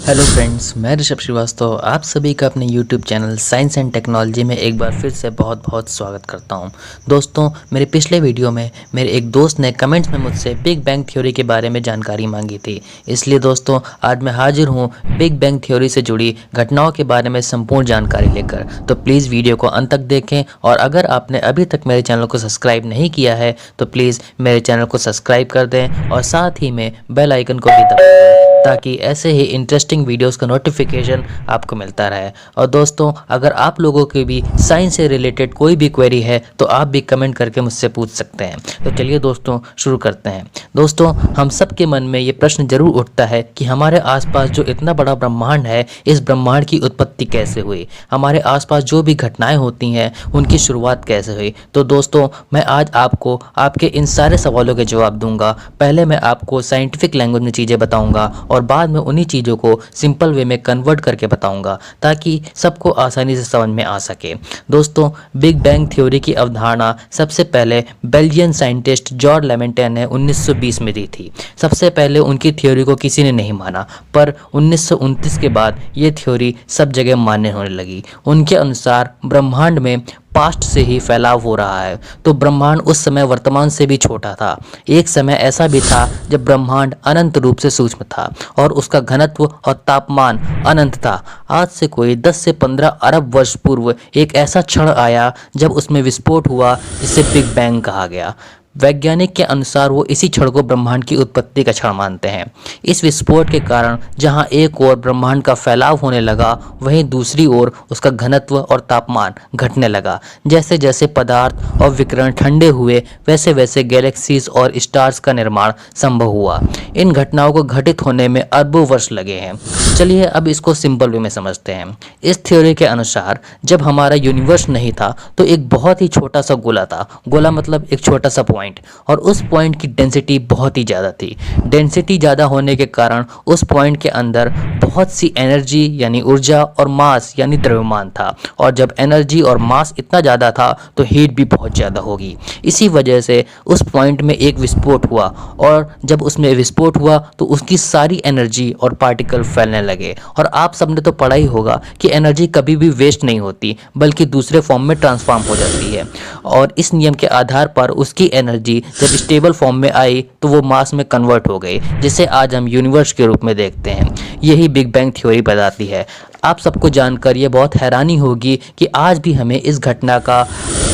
Hello friends, मैं ऋषभ श्रीवास्तव आप सभी का अपने YouTube channel science and technology में एक बार फिर से बहुत बहुत स्वागत करता हूं। दोस्तों, मेरे पिछले वीडियो में मेरे एक दोस्त ने कमेंट्स में मुझसे बिग बैंग थ्योरी के बारे में जानकारी मांगी थी। इसलिए दोस्तों, आज मैं हाजिर हूं बिग बैंग थ्योरी से जुड़ी घटनाओं के बारे में संपूर्ण जानकारी लेकर। तो प्लीज़ वीडियो को अंत तक देखें, और अगर आपने अभी तक मेरे चैनल को सब्सक्राइब नहीं किया है तो प्लीज़ मेरे चैनल को सब्सक्राइब कर दें और साथ ही में बेल आइकन को भी दबा दें, ताकि ऐसे ही इंटरेस्टिंग वीडियोस का नोटिफिकेशन आपको मिलता रहे। और दोस्तों, अगर आप लोगों की भी साइंस से रिलेटेड कोई भी क्वेरी है तो आप भी कमेंट करके मुझसे पूछ सकते हैं। तो चलिए दोस्तों, शुरू करते हैं। दोस्तों, हम सब के मन में ये प्रश्न जरूर उठता है कि हमारे आसपास जो इतना बड़ा ब्रह्मांड है, इस ब्रह्मांड की उत्पत्ति कैसे हुई, हमारे आसपास जो भी घटनाएं होती हैं उनकी शुरुआत कैसे हुई। तो दोस्तों, मैं आज आपको आपके इन सारे सवालों के जवाब दूंगा। पहले मैं आपको साइंटिफिक लैंग्वेज में चीज़ें बताऊंगा और बाद में उन्हीं चीज़ों को सिंपल वे में कन्वर्ट करके बताऊंगा, ताकि सबको आसानी से समझ में आ सके। दोस्तों, बिग बैंग थ्योरी की अवधारणा सबसे पहले बेल्जियन साइंटिस्ट जॉर्ज लेमेंटेन ने 1920 में दी थी। सबसे पहले उनकी थ्योरी को किसी ने नहीं माना, पर 1929 के बाद ये थ्योरी सब जगह मान्य होने लगी। उनके अनुसार ब्रह्मांड में पास्ट से ही फैलाव हो रहा है, तो ब्रह्मांड उस समय वर्तमान से भी छोटा था। एक समय ऐसा भी था जब ब्रह्मांड अनंत रूप से सूक्ष्म था और उसका घनत्व और तापमान अनंत था। आज से कोई 10 से 15 अरब वर्ष पूर्व एक ऐसा क्षण आया जब उसमें विस्फोट हुआ, जिसे बिग बैंग कहा गया। वैज्ञानिक के अनुसार वो इसी क्षण को ब्रह्मांड की उत्पत्ति का क्षण मानते हैं। इस विस्फोट के कारण जहां एक ओर ब्रह्मांड का फैलाव होने लगा, वहीं दूसरी ओर उसका घनत्व और तापमान घटने लगा। जैसे जैसे पदार्थ और विकिरण ठंडे हुए, वैसे वैसे गैलेक्सीज और स्टार्स का निर्माण संभव हुआ। इन घटनाओं को घटित होने में अरबों वर्ष लगे हैं। चलिए अब इसको सिंपल वे में समझते हैं। इस थ्योरी के अनुसार जब हमारा यूनिवर्स नहीं था तो एक बहुत ही छोटा सा गोला था। गोला मतलब एक छोटा सा पॉइंट, और उस पॉइंट की डेंसिटी बहुत ही ज़्यादा थी। डेंसिटी ज़्यादा होने के कारण उस पॉइंट के अंदर बहुत सी एनर्जी यानी ऊर्जा और मास यानी द्रव्यमान था, और जब एनर्जी और मास इतना ज़्यादा था तो हीट भी बहुत ज़्यादा होगी। इसी वजह से उस पॉइंट में एक विस्फोट हुआ, और जब उसमें विस्फोट हुआ तो उसकी सारी एनर्जी और पार्टिकल फैलने लगे। और आप सबने तो पढ़ा ही होगा कि एनर्जी कभी भी वेस्ट नहीं होती, बल्कि दूसरे फॉर्म में ट्रांसफॉर्म हो जाती है, और इस नियम के आधार पर उसकी एनर्जी जब स्टेबल फॉर्म में आई तो वो मास में कन्वर्ट हो गई, जिसे आज हम यूनिवर्स के रूप में देखते हैं। यही बिग बैंग थ्योरी बताती है। आप सबको जानकर ये बहुत हैरानी होगी कि आज भी हमें इस घटना का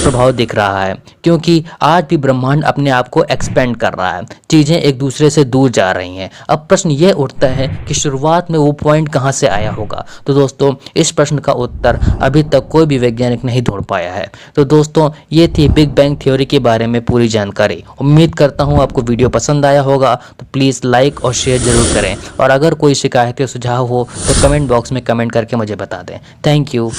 प्रभाव दिख रहा है, क्योंकि आज भी ब्रह्मांड अपने आप को एक्सपेंड कर रहा है। चीज़ें एक दूसरे से दूर जा रही हैं। अब प्रश्न ये उठता है कि शुरुआत में वो पॉइंट कहाँ से आया होगा। तो दोस्तों, इस प्रश्न का उत्तर अभी तक कोई भी वैज्ञानिक नहीं ढूंढ पाया है। तो दोस्तों, ये थी बिग बैंग थ्योरी के बारे में पूरी जानकारी। उम्मीद करता हूँ आपको वीडियो पसंद आया होगा। तो प्लीज़ लाइक और शेयर जरूर करें, और अगर कोई शिकायत या सुझाव हो तो कमेंट बॉक्स में कमेंट करके मुझे बता दें। Thank you.